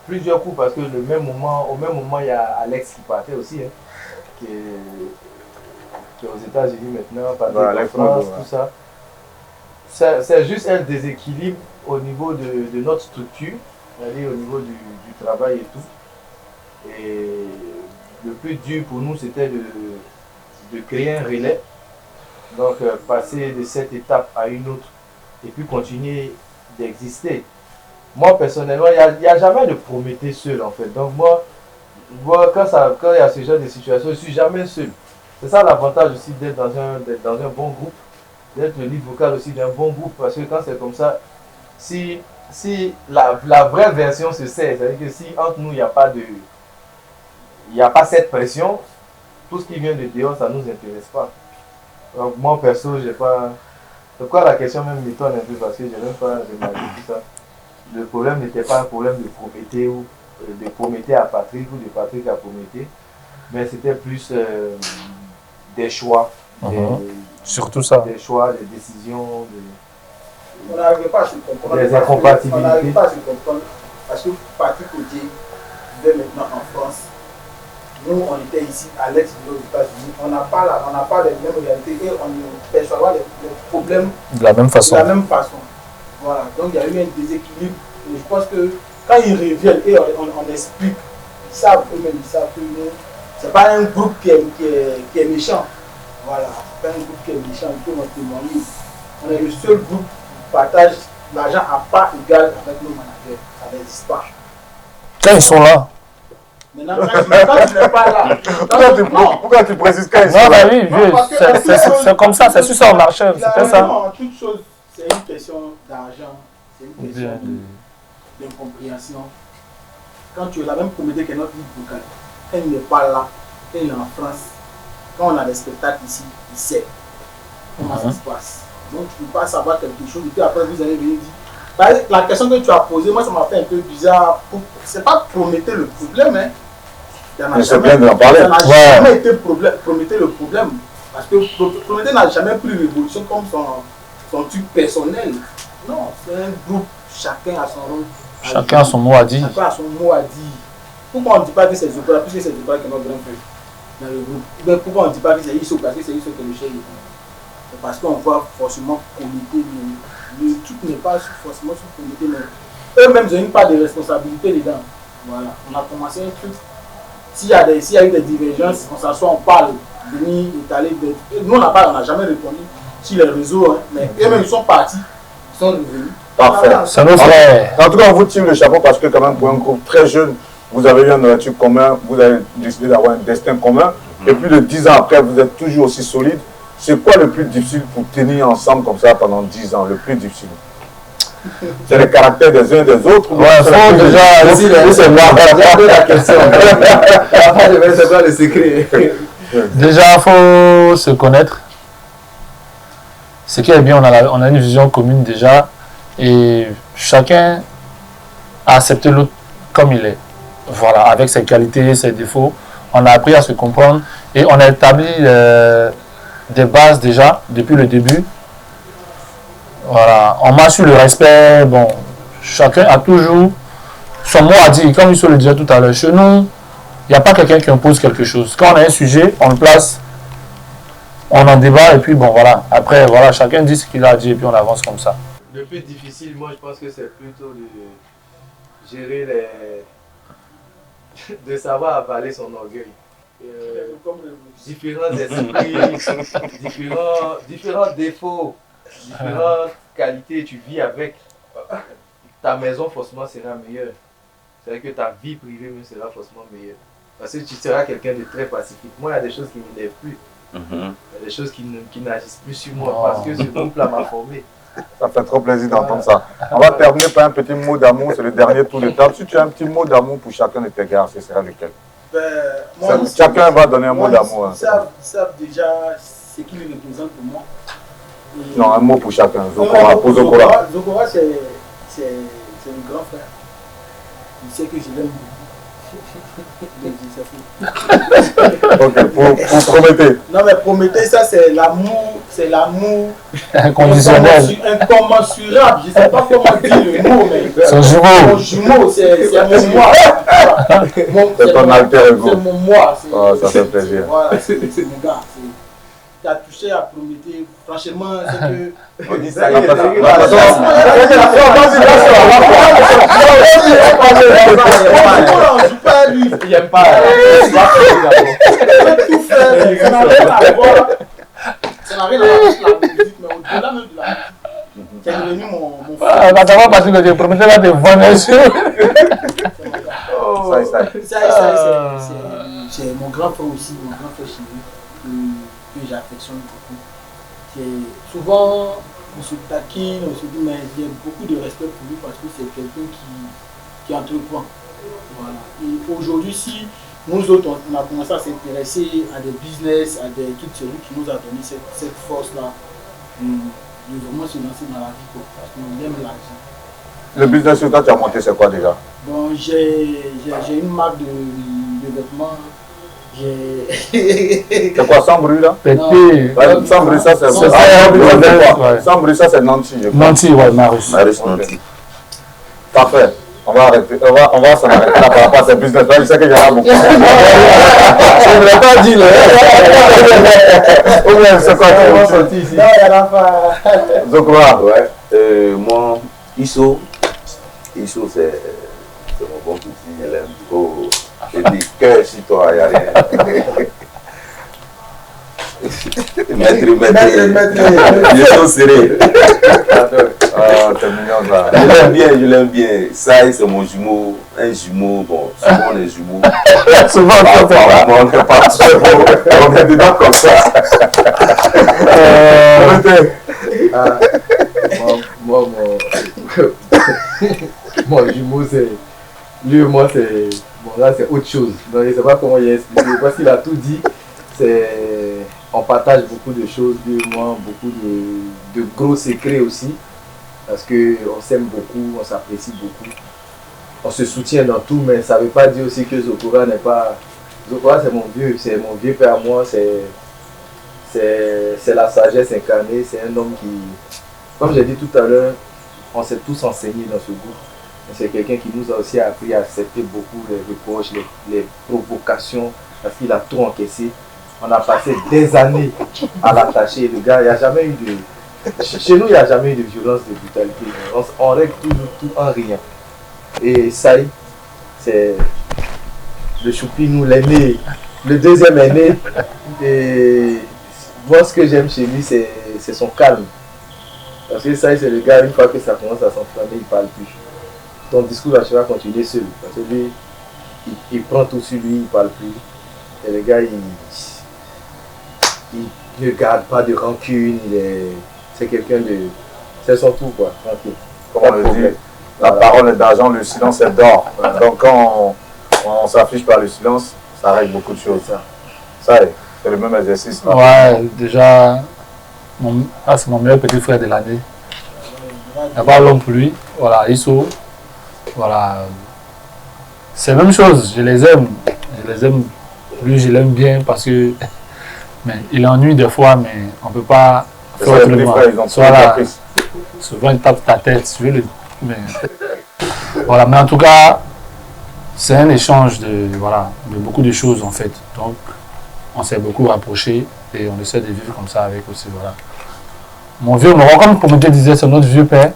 Plusieurs coups parce que au même moment il y a Alex qui partait aussi, hein, qui est aux États-Unis maintenant, partait en France, tout ça. C'est juste un déséquilibre au niveau de notre structure, c'est-à-dire au niveau du travail et tout. Et le plus dur pour nous c'était de créer un relais, donc passer de cette étape à une autre et puis continuer d'exister. Moi, personnellement, il n'y a jamais de Prométhée seul, en fait. Donc, moi quand il y a ce genre de situation, je ne suis jamais seul. C'est ça l'avantage aussi d'être dans un bon groupe, d'être le lead vocal aussi d'un bon groupe. Parce que quand c'est comme ça, si la vraie version se sait, c'est-à-dire que si entre nous, il n'y a pas cette pression, tout ce qui vient de dehors, ça ne nous intéresse pas. Donc, moi, perso, j'ai pas... Pourquoi la question même m'étonne un peu, parce que je n'ai même pas remarqué tout ça. Le problème n'était pas un problème de Prométhée ou de Prométhée à Patrick ou de Patrick à Prométhée, mais c'était plus des choix, Surtout ça. des choix, des décisions, On n'arrivait pas à se comprendre. des incompatibilités. On n'arrivait pas à se comprendre parce que Patrick Côté vivait maintenant en France. Nous, on était ici à l'est aux États-Unis. On n'a pas les mêmes réalités et on perçoit les problèmes de la même façon. Voilà. Donc il y a eu un déséquilibre. Et je pense que quand ils reviennent et on explique, ils savent eux-mêmes, ils savent que nous, c'est pas un groupe qui est méchant. Voilà. C'est pas un groupe qui est méchant, il faut en témoigner. On est le seul groupe qui partage l'argent à part égale avec nos managers. Ça n'existe pas. Quand ils sont là. Maintenant, quand tu n'es pas là. Pourquoi tu précises quand ils sont Non, là? bah oui, c'est comme ça, c'est sur ça au marché, c'était ça. En toute chose, c'est une question d'argent, c'est une question d'incompréhension. Quand tu es la même comédie que notre lead vocal, quand il n'est pas là, quand il est en France, quand on a des spectacles ici, il sait comment ça se passe. Donc tu ne peux pas savoir quelque chose et puis après vous allez venir dire. La question que tu as posée, moi ça m'a fait un peu bizarre. C'est pas Prométhée le problème, hein. Mais c'est bien d'en parler. Ça n'a jamais été Prométhée le problème. Parce que Prométhée n'a jamais pris l'évolution comme son truc personnel. Non, c'est un groupe, chacun a son rôle. Chacun a son mot à dire. Chacun a son mot à dire. Pourquoi on ne dit pas que c'est Zokola, puisque c'est Zokola qui est notre grand frère dans le groupe? Mais pourquoi on ne dit pas que c'est Issou, parce que c'est Issou qui est le chef? C'est parce qu'on voit forcément Prométhée. Le truc n'est pas forcément sur Prométhée, mais eux-mêmes ont une part de responsabilité dedans. Voilà, on a commencé un truc. S'il y a eu des divergences, on s'assoit, on parle, venir étaler. Nous, on n'a jamais répondu sur les réseaux, hein, mais eux-mêmes, ils sont partis, ils sont revenus. Parfait. Ça nous fait. En tout cas, on vous tire le chapeau parce que, quand même, pour un groupe très jeune, vous avez eu un narratif commun, vous avez décidé d'avoir un destin commun, et plus de 10 ans après, vous êtes toujours aussi solide. C'est quoi le plus difficile pour tenir ensemble comme ça pendant 10 ans, le plus difficile? C'est les caractères des uns et des autres. Ouais, faut déjà. C'est moi, la question. C'est quoi le secret? Déjà, il faut se connaître. Ce qui est bien, on a une vision commune déjà. Et chacun a accepté l'autre comme il est. Voilà, avec ses qualités, ses défauts. On a appris à se comprendre. Et on a établi des bases déjà, depuis le début. Voilà, on m'a su le respect. Bon, chacun a toujours son mot à dire. Comme il le disait tout à l'heure, chez nous, il n'y a pas quelqu'un qui impose quelque chose. Quand on a un sujet, on le place, on en débat et puis bon voilà. Après voilà, chacun dit ce qu'il a à dire et puis on avance comme ça. Le plus difficile, moi je pense que c'est plutôt de gérer de savoir avaler son orgueil. Différents esprits, différents défauts, différentes qualités, tu vis avec. Ta maison forcément sera meilleure. C'est-à-dire que ta vie privée même sera forcément meilleure. Parce que tu seras quelqu'un de très pacifique. Moi, il y a des choses qui ne m'élèvent plus. Il y a des choses qui n'agissent plus sur moi parce que ce groupe-là m'a formé. Ça fait trop plaisir d'entendre ça. On va terminer par un petit mot d'amour, c'est le dernier tour de table. Si tu as un petit mot d'amour pour chacun de tes gars, ce sera lequel? Chacun va donner un mot d'amour. Ils savent déjà ce qu'il représente pour moi. Et non, un mot pour chacun. Zokora, pour Zokora. Zokora, c'est un grand frère. Il sait que je l'aime beaucoup. Ok, pour Prométhée. Non, mais Prométhée, ça c'est l'amour Inconditionnel. Incommensurable. Je ne sais pas comment dire le mot, mais Son jumeau. Mon jumeau, c'est mon moi. C'est ton alter ego. C'est mon moi. Oh, ça fait plaisir. Voilà, c'est mon gars. Tu as touché à Prométhée, franchement, c'est que. On dit ça y est, il n'aime pas. Tout faire, ça n'a rien à voir. Ça n'a rien à voir avec la musique, mais au-delà même de la musique. C'est devenu mon frère. Ah, ça va parce que tu promettais là de vendre c'est mon grand frère aussi, mon grand frère chéri, que j'affectionne beaucoup. Souvent, on se taquine, on se dit, mais j'ai beaucoup de respect pour lui parce que c'est quelqu'un qui entreprend. Voilà. Et aujourd'hui, si nous autres, on a commencé à s'intéresser à des business, à des trucs, c'est lui qui nous a donné cette force-là de vraiment se lancer dans la vie, quoi, parce qu'on aime l'argent. Le business que toi tu as monté, c'est quoi déjà? Bon, j'ai une marque de vêtements C'est quoi, sans bruit là? Pété. Ouais, sans bruit, ça c'est. Sans bruit, ça c'est Nancy. Nancy, ouais, Marius. Marius Nancy. Parfait. On va arrêter. On va s'en arrêter là par rapport à ces business. Je sais que j'en ai beaucoup. Je ne l'ai pas dit là. Ou bien c'est quoi tu as sorti ici? Non, il y a la fin. Zokora. Ouais. Moi, Isso, c'est mon bon petit, il aime trop. Je dis cœur sur toi, il n'y a rien. Maître, je suis serré. Ah, c'est mignon ça. Je l'aime bien. Ça, c'est mon jumeau. Un jumeau, bon, souvent les jumeaux. Souvent, on n'est pas sûr. On est dedans comme ça. Moi, mon jumeau, c'est. Lui et moi, c'est. Bon, là, c'est autre chose. Donc, je ne sais pas comment il a expliqué. Parce qu'il a tout dit. On partage beaucoup de choses, lui et moi, beaucoup de gros secrets aussi. Parce qu'on s'aime beaucoup, on s'apprécie beaucoup. On se soutient dans tout, mais ça ne veut pas dire aussi que Zokora n'est pas. Zokora, c'est mon vieux père à moi. C'est la sagesse incarnée. C'est un homme qui. Comme j'ai dit tout à l'heure, on s'est tous enseignés dans ce groupe. C'est quelqu'un qui nous a aussi appris à accepter beaucoup les reproches, les provocations, parce qu'il a tout encaissé. On a passé des années à l'attacher. Le gars, il n'y a jamais eu de... Chez nous, il n'y a jamais eu de violence, de brutalité. On règle toujours tout en rien. Et ça, c'est le Choupinou, l'aîné, le deuxième aîné. Et moi, ce que j'aime chez lui, c'est son calme. Parce que ça, c'est le gars, une fois que ça commence à s'enflammer, il ne parle plus. Ton discours va continuer seul. Parce que lui, il prend tout sur lui, il ne parle plus. Et le gars, il ne garde pas de rancune. C'est quelqu'un de... C'est son tout, quoi. Tranquille. Comme on le dit, la parole est d'argent, le silence est d'or. Voilà. Donc quand on s'affiche par le silence, ça règle beaucoup de choses. Ça c'est le même exercice. Ouais, déjà, c'est mon meilleur petit frère de l'année. Il n'y a pas l'homme pour lui. Voilà, Isso. Voilà. C'est la même chose, je les aime. Lui, je l'aime bien parce que. Mais il ennuie des fois, mais on ne peut pas faire autrement. Voilà. Souvent, il tape ta tête. Voilà, mais en tout cas, c'est un échange de beaucoup de choses en fait. Donc, on s'est beaucoup rapprochés et on essaie de vivre comme ça avec aussi. Voilà. Mon vieux Moron, comme le comité disait, c'est notre vieux père.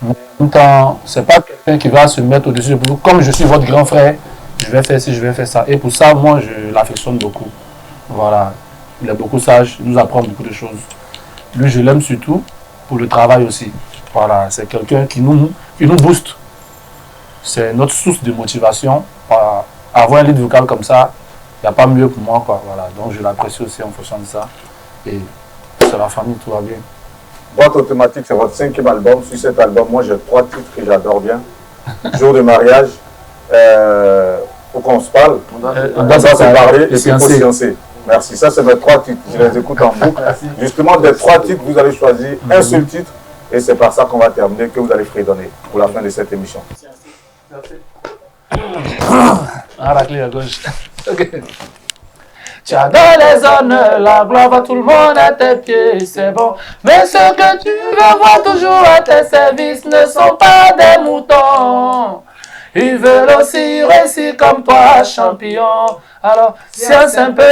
Mais en même temps, c'est pas quelqu'un qui va se mettre au-dessus de vous. Comme je suis votre grand frère, je vais faire ci, je vais faire ça. Et pour ça, moi, je l'affectionne beaucoup. Voilà. Il est beaucoup sage, il nous apprend beaucoup de choses. Lui, je l'aime surtout pour le travail aussi. Voilà. C'est quelqu'un qui nous booste. C'est notre source de motivation. Voilà. Avoir un lead vocal comme ça, il n'y a pas mieux pour moi, quoi. Voilà. Donc, je l'apprécie aussi en fonction de ça. Et c'est la famille, tout va bien. Boîte automatique, c'est votre 5e album. Sur cet album, moi j'ai 3 titres que j'adore bien. Jour de mariage, faut qu'on se parle. On doit se parler et puis faut sciencer. Merci. Ça, c'est mes 3 titres. Je les écoute en boucle. Justement, des 3 titres, vous allez choisir un seul titre. Et c'est par ça qu'on va terminer, que vous allez fredonner pour la fin de cette émission. Ah, la clé à gauche. Ok. Tu as dans les honneurs, la gloire va tout le monde à tes pieds, c'est bon. Mais ceux que tu veux voir toujours à tes services ne sont pas des moutons. Ils veulent aussi réussir comme toi, champion. Alors, science un peu.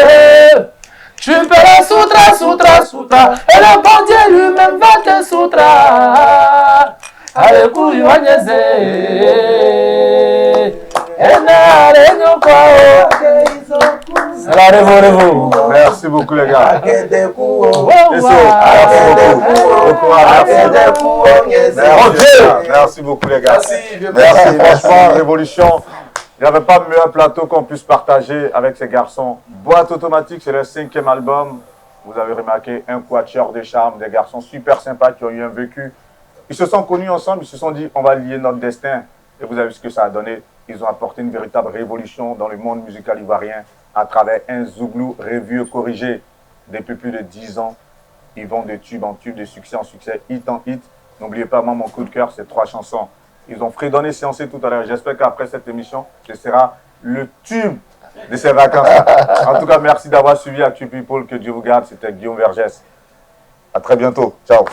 Tu peux la soutra. Et le bon Dieu lui-même va te soutra. Allez, couille, Merci beaucoup les gars. Merci beaucoup les gars. Merci, franchement, Révolution. Il n'y avait pas mieux un plateau qu'on puisse partager avec ces garçons. Boîte automatique, c'est leur 5e album. Vous avez remarqué un quatuor de charme, des garçons super sympas qui ont eu un vécu. Ils se sont connus ensemble, ils se sont dit on va lier notre destin. Et vous avez vu ce que ça a donné. Ils ont apporté une véritable révolution dans le monde musical ivoirien à travers un Zouglou revu et corrigé. Depuis plus de 10 ans, ils vont de tube en tube, de succès en succès, hit en hit. N'oubliez pas, moi, mon coup de cœur, c'est 3 chansons. Ils ont fredonné, séancé tout à l'heure. J'espère qu'après cette émission, ce sera le tube de ces vacances. En tout cas, merci d'avoir suivi Actu People. Que Dieu vous garde. C'était Guillaume Vergès. À très bientôt. Ciao.